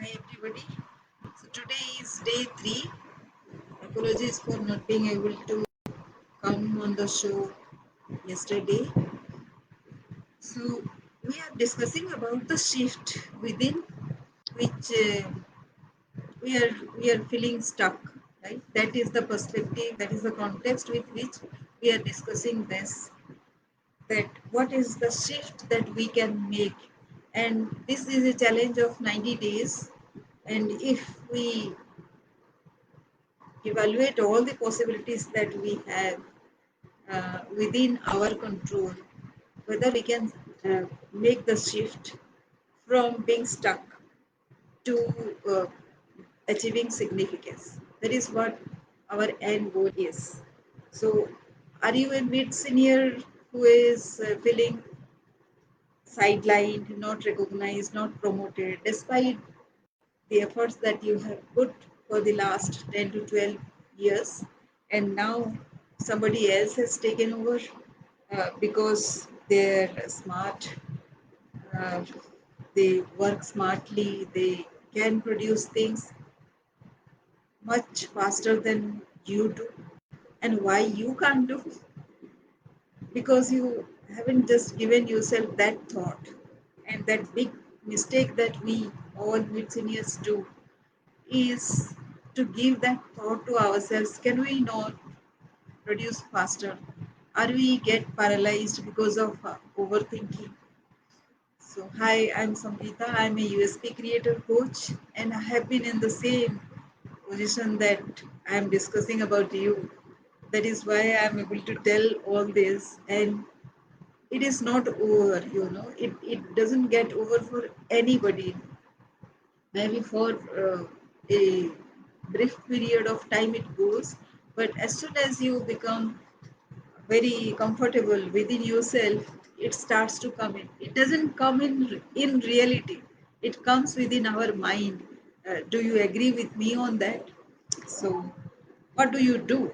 Hi everybody. So today is day 3. Apologies for not being able to come on the show yesterday. So we are discussing about the shift within which we are feeling stuck, right? That is the perspective, that is the context with which we are discussing this. That what is the shift that we can make, and this is a challenge of 90 days. And if we evaluate all the possibilities that we have within our control, whether we can make the shift from being stuck to achieving significance. That is what our end goal is. So, are you a mid senior who is feeling sidelined, not recognized, not promoted, despite the efforts that you have put for the last 10 to 12 years, and now somebody else has taken over because they're smart, uh, they work smartly, they can produce things much faster than you do. And why you can't do? Because you haven't just given yourself that thought. And that big mistake that we all mid seniors do is to give that thought to ourselves. Can we not produce faster? Are we get paralyzed because of overthinking? So, hi, I'm Sangeeta. I'm a USP creator coach, and I have been in the same position that I'm discussing about you. That is why I'm able to tell all this, and it is not over. It doesn't get over for anybody. Maybe for a brief period of time it goes, but as soon as you become very comfortable within yourself, it starts to come in. It doesn't come in reality, it comes within our mind. Do you agree with me on that? So what do you do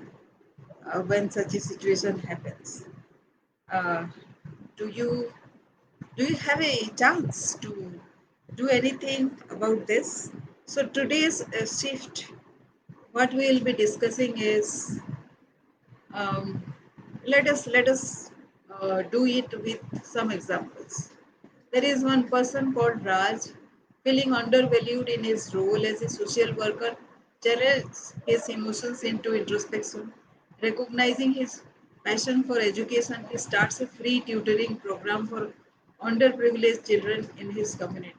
when such a situation happens? uh, do you do you have a chance to do anything about this? So today's shift, what we will be discussing is, um, let us do it with some examples. There is one person called Raj, feeling undervalued in his role as a social worker, channels his emotions into introspection. Recognizing his passion for education, he starts a free tutoring program for underprivileged children in his community.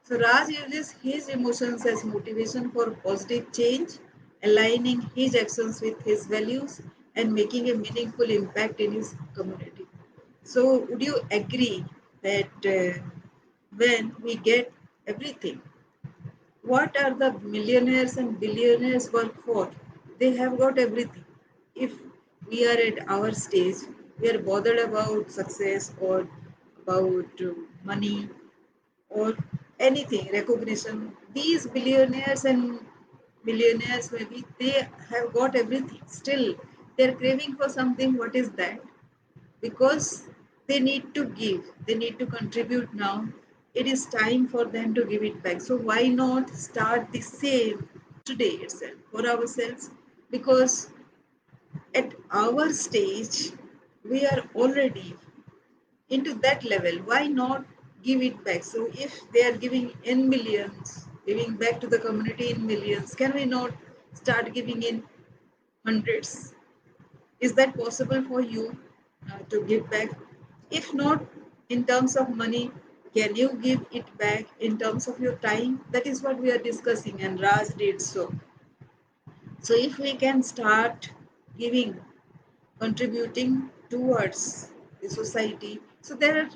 So Raj uses his emotions as motivation for positive change, aligning his actions with his values and making a meaningful impact in his community. So would you agree that when we get everything, what are the millionaires and billionaires work for? They have got everything. If we are at our stage, we are bothered about success or about money or anything, recognition. These billionaires and millionaires, maybe they have got everything. Still, they're craving for something. What is that? Because they need to give, they need to contribute now. It is time for them to give it back. So, why not start the same today itself for ourselves? Because at our stage, we are already into that level. Why not give it back? So if they are giving in millions, giving back to the community in millions, can we not start giving in hundreds? Is that possible for you to give back? If not in terms of money, can you give it back in terms of your time? That is what we are discussing, and Raj did so. So if we can start giving, contributing towards the society. So there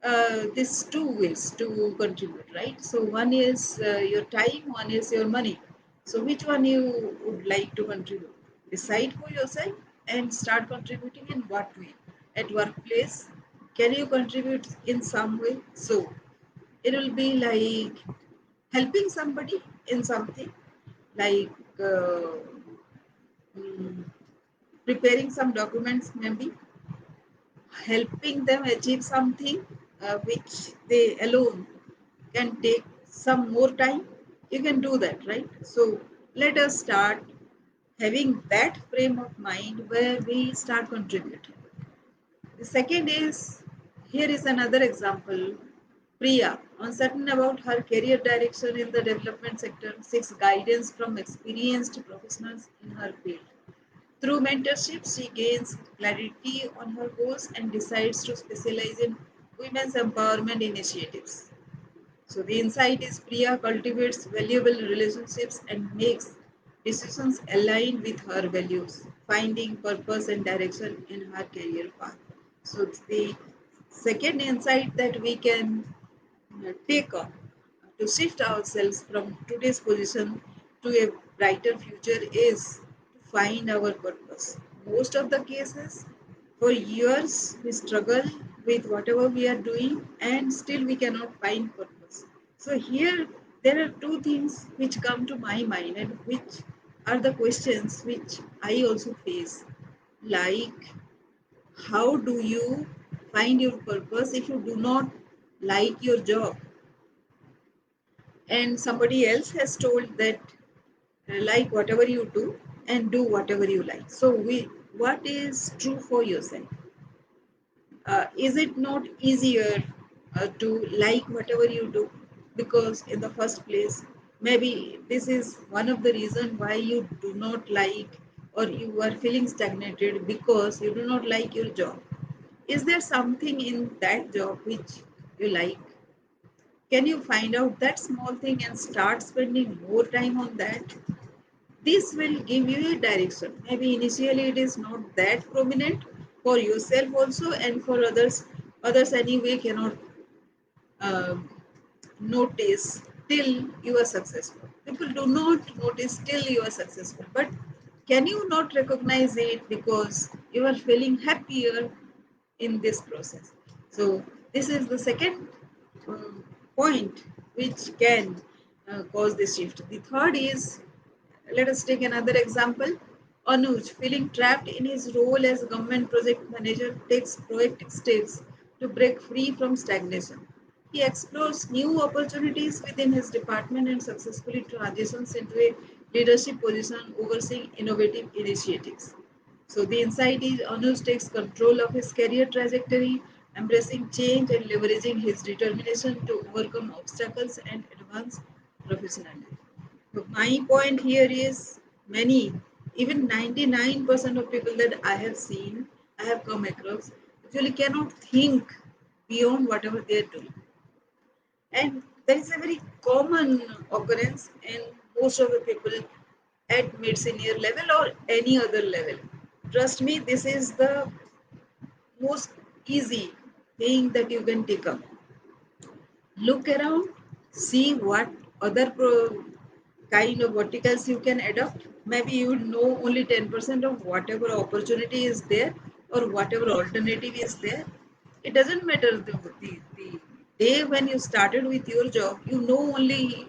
are these two ways to contribute, right? So one is your time, one is your money. So which one you would like to contribute? Decide for yourself and start contributing in what way. At workplace, can you contribute in some way? So it will be like helping somebody in something, like uh, mm, preparing some documents, maybe helping them achieve something which they alone can take some more time, you can do that, right? So let us start having that frame of mind where we start contributing. The second is, here is another example. Priya, uncertain about her career direction in the development sector, seeks guidance from experienced professionals in her field. Through mentorship, she gains clarity on her goals and decides to specialize in women's empowerment initiatives. So the insight is Priya cultivates valuable relationships and makes decisions aligned with her values, finding purpose and direction in her career path. So the second insight that we can take on to shift ourselves from today's position to a brighter future is to find our purpose. Most of the cases, for years, we struggle with whatever we are doing and still we cannot find purpose. So, here there are two things which come to my mind and which are the questions which I also face. Like, how do you find your purpose if you do not like your job? And somebody else has told that like whatever you do and do whatever you like. So we, what is true for yourself? Is it not easier to like whatever you do? Because in the first place, maybe this is one of the reason why you do not like, or you are feeling stagnated because you do not like your job. Is there something in that job which you like? Can you find out that small thing and start spending more time on that? This will give you a direction. Maybe initially it is not that prominent for yourself also, and for others. Others anyway cannot um, notice till you are successful. People do not notice till you are successful. But can you not recognize it because you are feeling happier in this process? So this is the second um, point which can cause this shift. The third is, let us take another example. Anuj, feeling trapped in his role as government project manager, takes proactive steps to break free from stagnation. He explores new opportunities within his department and successfully transitions into a leadership position overseeing innovative initiatives. So the insight is Anuj takes control of his career trajectory, embracing change and leveraging his determination to overcome obstacles and advance professionally. So my point here is many, even 99% of people that I have seen, I have come across, actually cannot think beyond whatever they are doing. And that is a very common occurrence in most of the people at mid senior level or any other level. Trust me, this is the most easy thing that you can take up. Look around, see what other kind of verticals you can adopt. Maybe you know only 10% of whatever opportunity is there or whatever alternative is there. It doesn't matter the day when you started with your job, you know only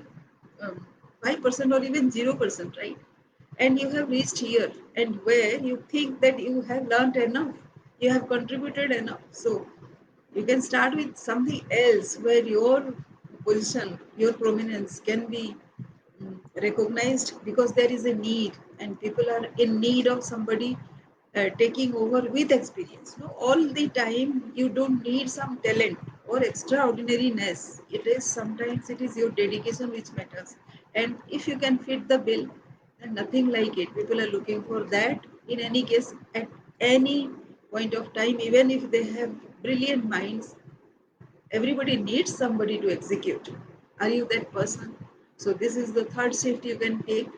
5% or even 0%, right? And you have reached here, and where you think that you have learned enough, you have contributed enough. So you can start with something else where your position, your prominence can be recognized because there is a need and people are in need of somebody taking over with experience. No, all the time you don't need some talent or extraordinariness. It is sometimes it is your dedication which matters. And if you can fit the bill, then nothing like it. People are looking for that in any case at any point of time, even if they have brilliant minds. Everybody needs somebody to execute. Are you that person? So this is the third shift you can take.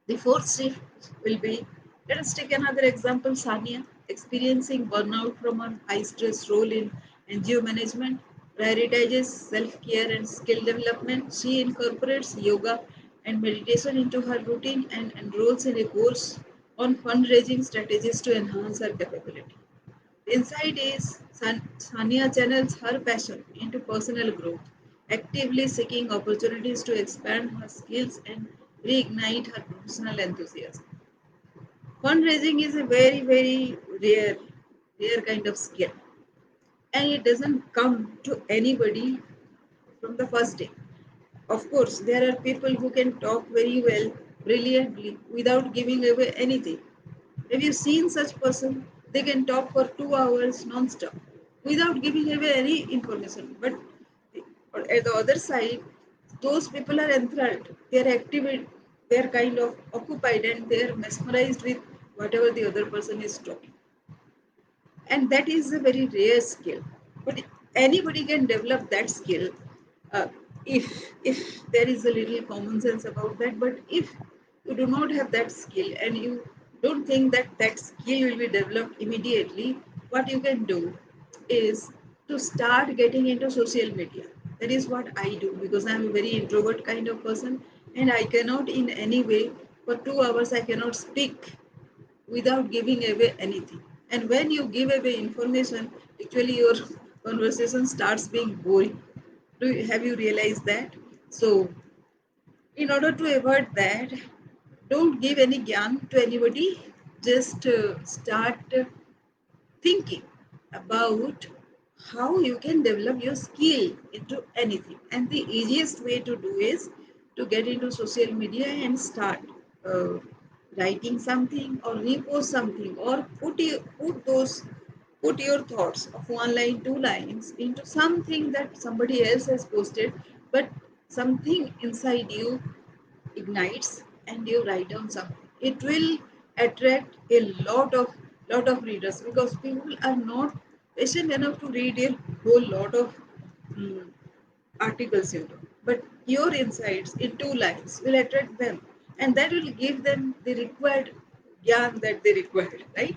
The fourth shift will be, let us take another example. Sania, experiencing burnout from her high stress role in NGO management, prioritizes self-care and skill development. She incorporates yoga and meditation into her routine and enrolls in a course on fundraising strategies to enhance her capability. Inside is Sania channels her passion into personal growth, actively seeking opportunities to expand her skills and reignite her professional enthusiasm. Fundraising is a very, very rare kind of skill, and it doesn't come to anybody from the first day. Of course, there are people who can talk very well, brilliantly, without giving away anything. Have you seen such person? They can talk for 2 hours non-stop without giving away any information. But at the other side, those people are enthralled. They are active. They are kind of occupied and they are mesmerized with whatever the other person is talking, and that is a very rare skill, but anybody can develop that skill, uh, if there is a little common sense about that. But if you do not have that skill and you don't think that that skill will be developed immediately, what you can do is to start getting into social media. That is what I do, because I'm a very introvert kind of person, and I cannot in any way, for 2 hours I cannot speak without giving away anything. And when you give away information, actually your conversation starts being boring. Have you realized that? So, in order to avoid that, don't give any gyan to anybody. Just start thinking about how you can develop your skill into anything. And the easiest way to do is to get into social media and start uh, writing something or repost something, or put your thoughts of one line, two lines into something that somebody else has posted, but something inside you ignites and you write down something. It will attract a lot of readers, because people are not patient enough to read a whole lot of mm, articles, but your insights in 2 lines will attract them, and that will give them the required gyan that they require, right?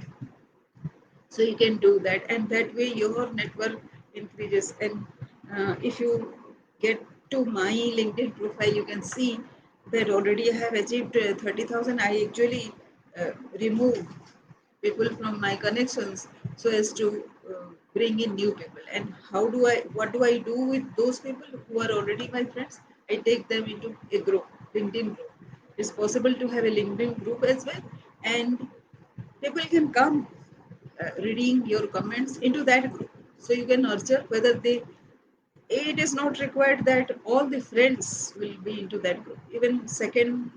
So you can do that, and that way your network increases. And if you get to my LinkedIn profile, you can see that already I have achieved 30,000. I actually remove people from my connections so as to bring in new people. And what do I do with those people who are already my friends? I take them into a group, LinkedIn group. It's possible to have a LinkedIn group as well, and people can come reading your comments into that group, so you can nurture whether they, it is not required that all the friends will be into that group. Even second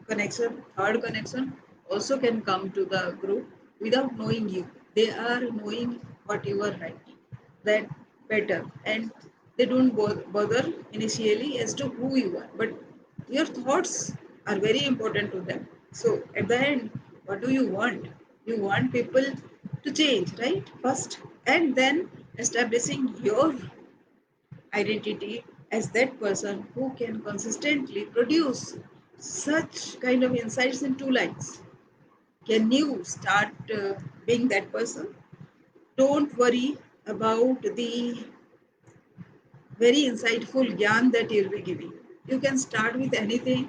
connection, third connection also can come to the group without knowing you. They are knowing what you are writing, that better, and they don't bother initially as to who you are, but your thoughts are very important to them. So at the end, what do you want? You want people to change, right? First, and then establishing your identity as that person who can consistently produce such kind of insights in 2 lines. Can you start being that person? Don't worry about the very insightful gyan that you'll be giving. You can start with anything.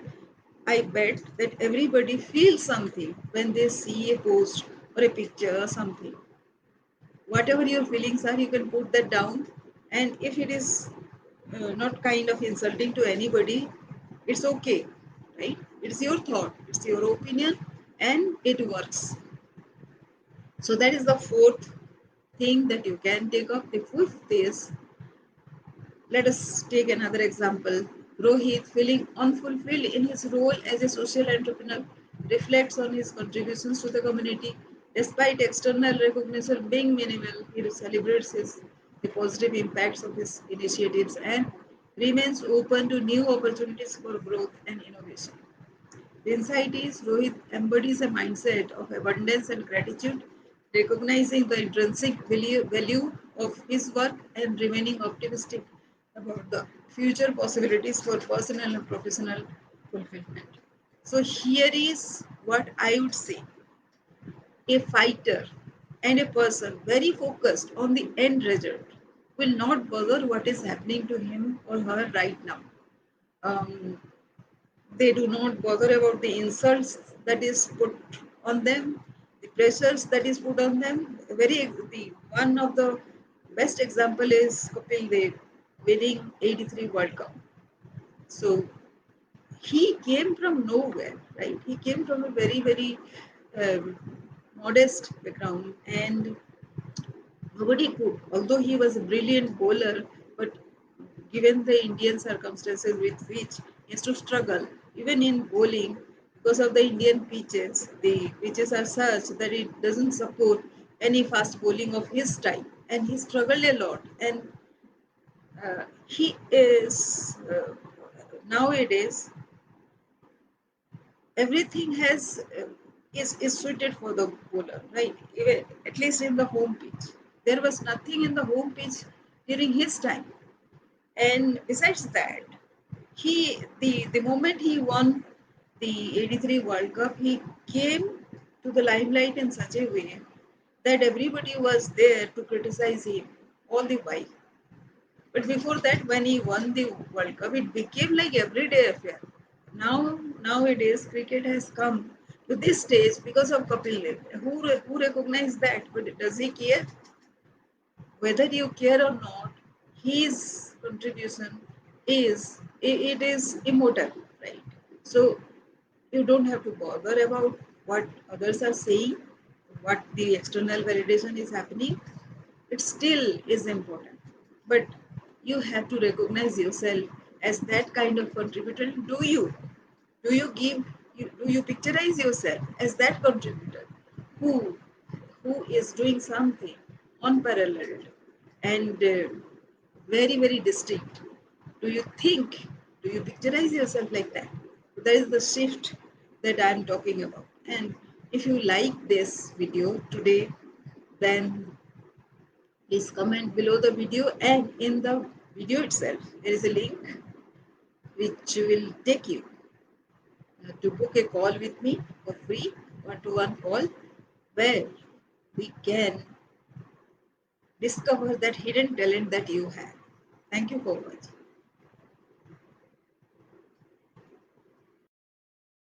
I bet that everybody feels something when they see a post or a picture or something. Whatever your feelings are, you can put that down. And if it is not kind of insulting to anybody, it's okay, right? It's your thought, it's your opinion, and it works. So that is the fourth thing that you can take up. The fifth is, let us take another example. Rohit, feeling unfulfilled in his role as a social entrepreneur, reflects on his contributions to the community. Despite external recognition being minimal, he celebrates the positive impacts of his initiatives and remains open to new opportunities for growth and innovation. The insight is Rohit embodies a mindset of abundance and gratitude, recognizing the intrinsic value of his work and remaining optimistic about the future possibilities for personal and professional fulfillment. So, here is what I would say: a fighter and a person very focused on the end result will not bother what is happening to him or her right now. Um, they do not bother about the insults that is put on them, the pressures that is put on them. The one of the best example is Kapil Dev winning 83 World Cup. So he came from nowhere, right? He came from a very um, modest background, and nobody could. Although he was a brilliant bowler, but given the Indian circumstances with which he has to struggle. Even in bowling, because of the Indian pitches, the pitches are such that it doesn't support any fast bowling of his type, and he struggled a lot. And he is nowadays everything is suited for the bowler, right? Even, at least in the home pitch, there was nothing in the home pitch during his time. And besides that, the moment he won the 83 World Cup, he came to the limelight in such a way that everybody was there to criticize him all the while. But before that, when he won the World Cup, it became like everyday affair. Nowadays, cricket has come to this stage because of Kapil Dev. Who recognized that? But does he care? Whether you care or not, his contribution it is immortal, right? So you don't have to bother about what others are saying, what the external validation is happening. It still is important, but you have to recognize yourself as that kind of contributor. Do you picturize yourself as that contributor who who is doing something unparalleled and very very distinct? Do you picturize yourself like that? That is the shift that I am talking about. And if you like this video today, then please comment below the video, and in the video itself there is a link which will take you to book a call with me for free, one-to-one call, where we can discover that hidden talent that you have. Thank you for watching.